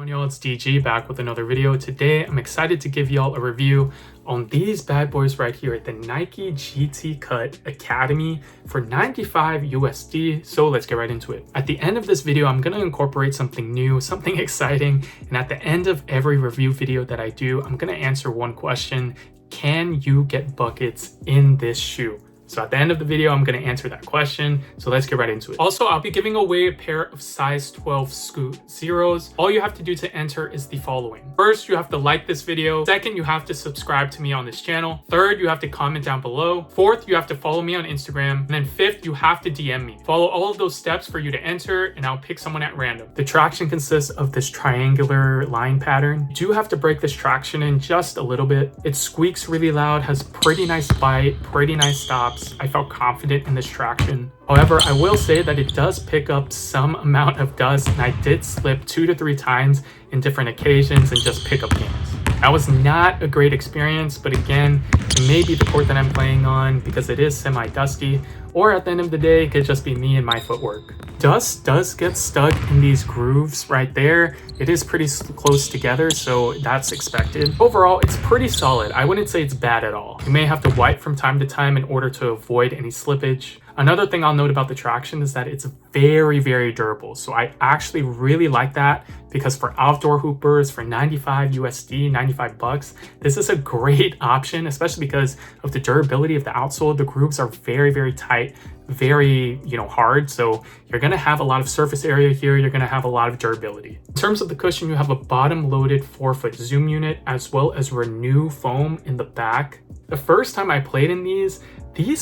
on, y'all? It's DG back with another video. Today I'm excited to give y'all a review on these bad boys right here, the Nike GT Cut Academy for 95 USD. So let's get right into it. At the end of this video, I'm gonna incorporate something new, something exciting, and at the end of every review video that I do, I'm gonna answer one question: can you get buckets in this shoe? So at the end of the video, I'm going to answer that question. So let's get right into it. Also, I'll be giving away a pair of size 12 Scoot Zeros. All you have to do to enter is the following. First, you have to like this video. Second, you have to subscribe to me on this channel. Third, you have to comment down below. Fourth, you have to follow me on Instagram. And then fifth, you have to DM me. Follow all of those steps for you to enter, and I'll pick someone at random. The traction consists of this triangular line pattern. You do have to break this traction in just a little bit. It squeaks really loud, has pretty nice bite, pretty nice stops. I felt confident in this traction. However, I will say that it does pick up some amount of dust, and I did slip 2 to 3 times in different occasions and just pickup games. That was not a great experience, but again, it may be the court that I'm playing on because it is semi-dusty, or at the end of the day, it could just be me and my footwork. Dust does get stuck in these grooves right there. It is pretty close together, so that's expected. Overall, it's pretty solid. I wouldn't say it's bad at all. You may have to wipe from time to time in order to avoid any slippage. Another thing I'll note about the traction is that it's very, very durable. So I actually really like that because for outdoor hoopers, for 95 USD, 95 bucks, this is a great option, especially because of the durability of the outsole. The grooves are very, very tight, very, hard. So you're gonna have a lot of surface area here. You're gonna have a lot of durability. In terms of the cushion, you have a bottom loaded 4-foot zoom unit as well as Renew foam in the back. The first time I played in these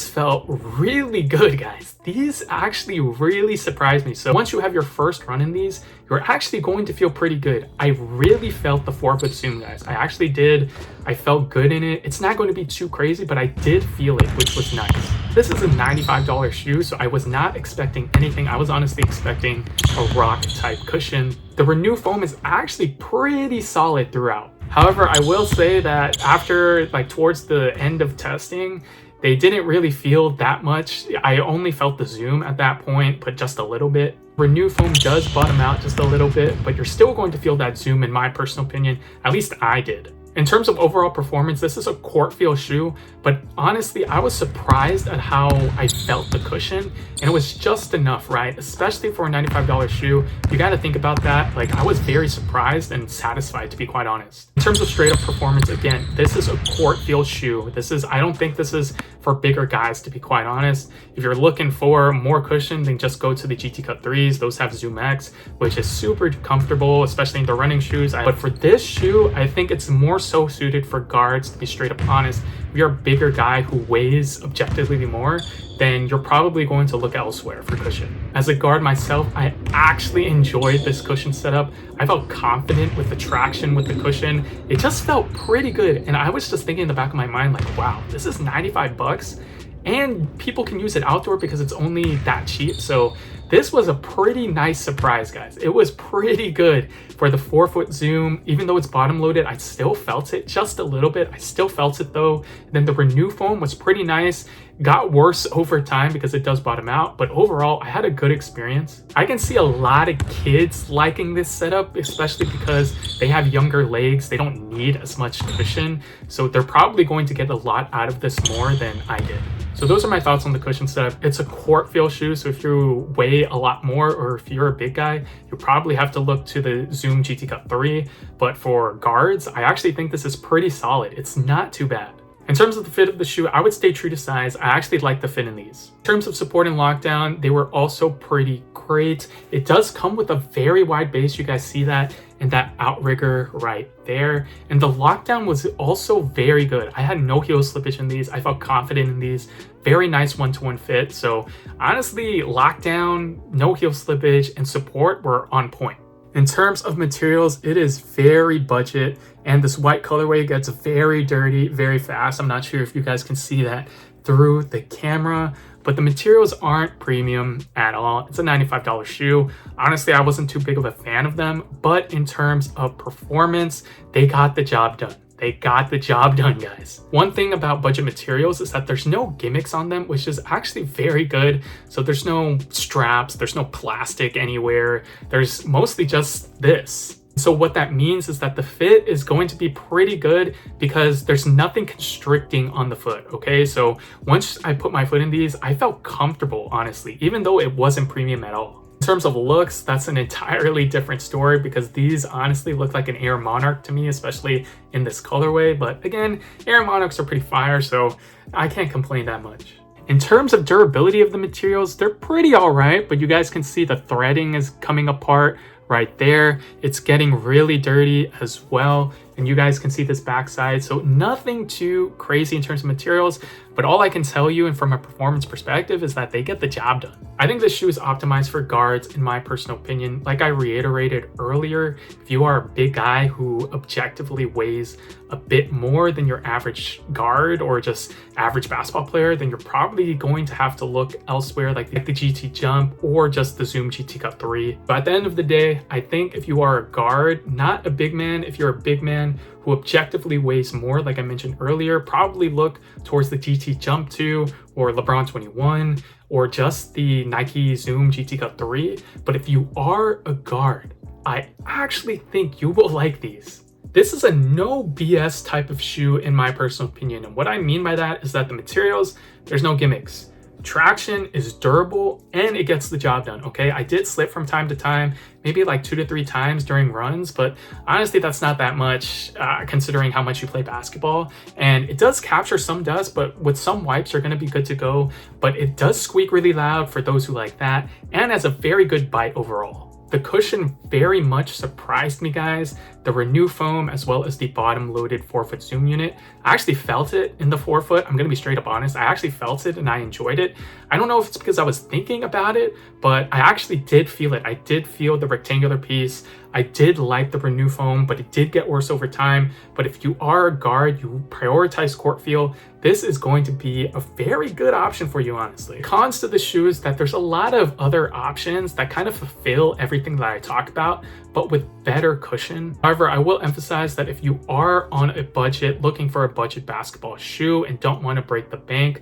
felt really good, guys. These actually really surprised me. So once you have your first run in these, you're actually going to feel pretty good. I really felt the 4-foot zoom, guys. I actually did. I felt good in it. It's not going to be too crazy, but I did feel it, which was nice. This is a $95 shoe, so I was not expecting anything. I was honestly expecting a rock type cushion. The Renew foam is actually pretty solid throughout. However, I will say that after towards the end of testing, they didn't really feel that much. I only felt the zoom at that point, but just a little bit. Renew foam does bottom out just a little bit, but you're still going to feel that zoom in my personal opinion. At least I did. In terms of overall performance, this is a court feel shoe, but honestly, I was surprised at how I felt the cushion, and it was just enough, right? Especially for a $95 shoe, you got to think about that. I was very surprised and satisfied, to be quite honest. In terms of straight up performance, again, this is a court feel shoe. I don't think this is for bigger guys, to be quite honest. If you're looking for more cushion, then just go to the GT Cut 3s. Those have Zoom X, which is super comfortable, especially in the running shoes. But for this shoe, I think it's more so suited for guards, to be straight up honest. If you're a bigger guy who weighs objectively more, then you're probably going to look elsewhere for cushion. As a guard myself, I actually enjoyed this cushion setup. I felt confident with the traction with the cushion. It just felt pretty good. And I was just thinking in the back of my mind, wow, this is 95 bucks and people can use it outdoor because it's only that cheap. So this was a pretty nice surprise, guys. It was pretty good for the 4-foot zoom. Even though it's bottom loaded, I still felt it just a little bit. I still felt it though. And then the Renew foam was pretty nice. Got worse over time because it does bottom out, but overall I had a good experience. I can see a lot of kids liking this setup, especially because they have younger legs. They don't need as much cushion, so they're probably going to get a lot out of this more than I did. So those are my thoughts on the cushion setup. It's a court feel shoe, so if you weigh a lot more or if you're a big guy, you probably have to look to the Zoom GT Cut 3. But for guards, I actually think this is pretty solid. It's not too bad. In terms of the fit of the shoe, I would stay true to size. I actually like the fit in these. In terms of support and lockdown, they were also pretty great. It does come with a very wide base. You guys see that, and that outrigger right there. And the lockdown was also very good. I had no heel slippage in these. I felt confident in these. Very nice one-to-one fit. So honestly, lockdown, no heel slippage, and support were on point. In terms of materials, it is very budget, and this white colorway gets very dirty very fast. I'm not sure if you guys can see that through the camera, but the materials aren't premium at all. It's a $95 shoe. Honestly, I wasn't too big of a fan of them, but in terms of performance, they got the job done. They got the job done, guys. One thing about budget materials is that there's no gimmicks on them, which is actually very good. So there's no straps, there's no plastic anywhere. There's mostly just this. So what that means is that the fit is going to be pretty good because there's nothing constricting on the foot, okay? So once I put my foot in these, I felt comfortable, honestly, even though it wasn't premium at all. In terms of looks, that's an entirely different story because these honestly look like an Air Monarch to me, especially in this colorway. But again, Air Monarchs are pretty fire, so I can't complain that much. In terms of durability of the materials, they're pretty all right, but you guys can see the threading is coming apart right there. It's getting really dirty as well. And you guys can see this backside. So nothing too crazy in terms of materials, but all I can tell you and from a performance perspective is that they get the job done. I think this shoe is optimized for guards in my personal opinion. Like I reiterated earlier, if you are a big guy who objectively weighs a bit more than your average guard or just average basketball player, then you're probably going to have to look elsewhere like the GT Jump or just the Zoom GT Cut 3. But at the end of the day, I think if you are a guard, not a big man, if you're a big man who objectively weighs more, like I mentioned earlier, probably look towards the GT Jump 2 or LeBron 21 or just the Nike Zoom GT Cut 3. But if you are a guard, I actually think you will like these. This is a no BS type of shoe in my personal opinion. And what I mean by that is that the materials, there's no gimmicks. Traction is durable and it gets the job done, okay? I did slip from time to time, maybe like 2 to 3 times during runs, but honestly, that's not that much considering how much you play basketball. And it does capture some dust, but with some wipes, you're gonna be good to go. But it does squeak really loud for those who like that and has a very good bite overall. The cushion very much surprised me, guys. The Renew foam as well as the bottom loaded 4-foot Zoom unit. I actually felt it in the 4-foot. I'm gonna be straight up honest. I actually felt it and I enjoyed it. I don't know if it's because I was thinking about it, but I actually did feel it. I did feel the rectangular piece. I did like the Renew foam, but it did get worse over time. But if you are a guard, you prioritize court feel, this is going to be a very good option for you, honestly. Cons to the shoe is that there's a lot of other options that kind of fulfill everything that I talk about, but with better cushion. However, I will emphasize that if you are on a budget, looking for a budget basketball shoe and don't want to break the bank,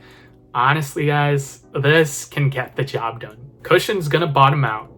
honestly, guys, this can get the job done. Cushion's gonna bottom out.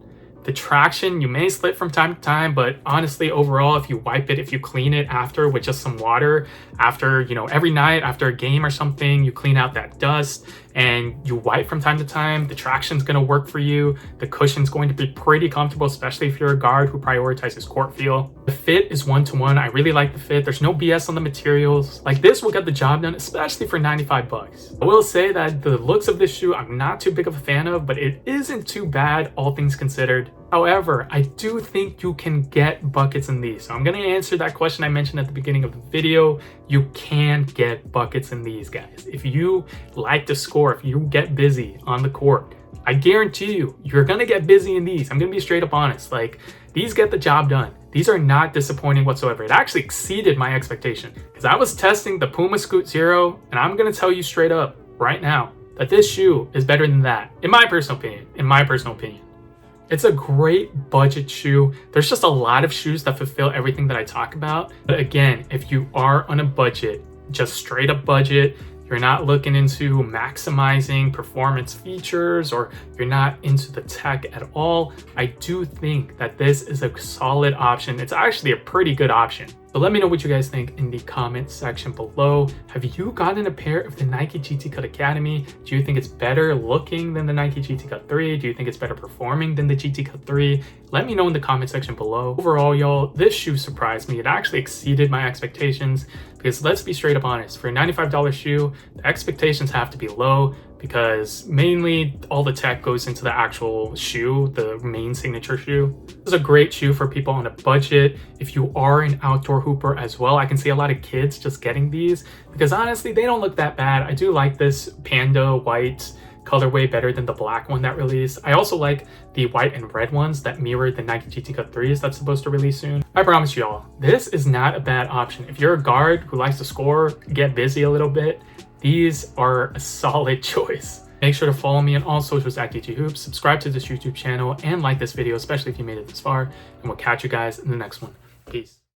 The traction, you may slip from time to time, but honestly, overall, if you wipe it, if you clean it after with just some water, after, you know, every night after a game or something, you clean out that dust and you wipe from time to time, the traction's gonna work for you. The cushion's going to be pretty comfortable, especially if you're a guard who prioritizes court feel. The fit is 1-to-1. I really like the fit. There's no BS on the materials. Like this will get the job done, especially for 95 bucks. I will say that the looks of this shoe, I'm not too big of a fan of, but it isn't too bad, all things considered. However, I do think you can get buckets in these. So I'm gonna answer that question I mentioned at the beginning of the video. You can get buckets in these, guys. If you like to score, if you get busy on the court, I guarantee you, you're gonna get busy in these. I'm gonna be straight up honest. Like, these get the job done. These are not disappointing whatsoever. It actually exceeded my expectation because I was testing the Puma Scoot Zero, and I'm gonna tell you straight up right now that this shoe is better than that, in my personal opinion. It's a great budget shoe. There's just a lot of shoes that fulfill everything that I talk about. But again, if you are on a budget, just straight up budget, you're not looking into maximizing performance features or you're not into the tech at all, I do think that this is a solid option. It's actually a pretty good option. So let me know what you guys think in the comment section below. Have you gotten a pair of the Nike GT Cut Academy? Do you think it's better looking than the Nike GT Cut 3? Do you think it's better performing than the GT Cut 3? Let me know in the comment section below. Overall, y'all, this shoe surprised me. It actually exceeded my expectations because let's be straight up honest, for a $95 shoe, the expectations have to be low because mainly all the tech goes into the actual shoe, the main signature shoe. This is a great shoe for people on a budget. If you are an outdoor hooper as well, I can see a lot of kids just getting these because honestly, they don't look that bad. I do like this panda white colorway better than the black one that released. I also like the white and red ones that mirror the Nike GT Cut 3s that's supposed to release soon. I promise y'all, this is not a bad option. If you're a guard who likes to score, get busy a little bit, these are a solid choice. Make sure to follow me on all socials at DG Hoops, subscribe to this YouTube channel, and like this video, especially if you made it this far, and we'll catch you guys in the next one. Peace.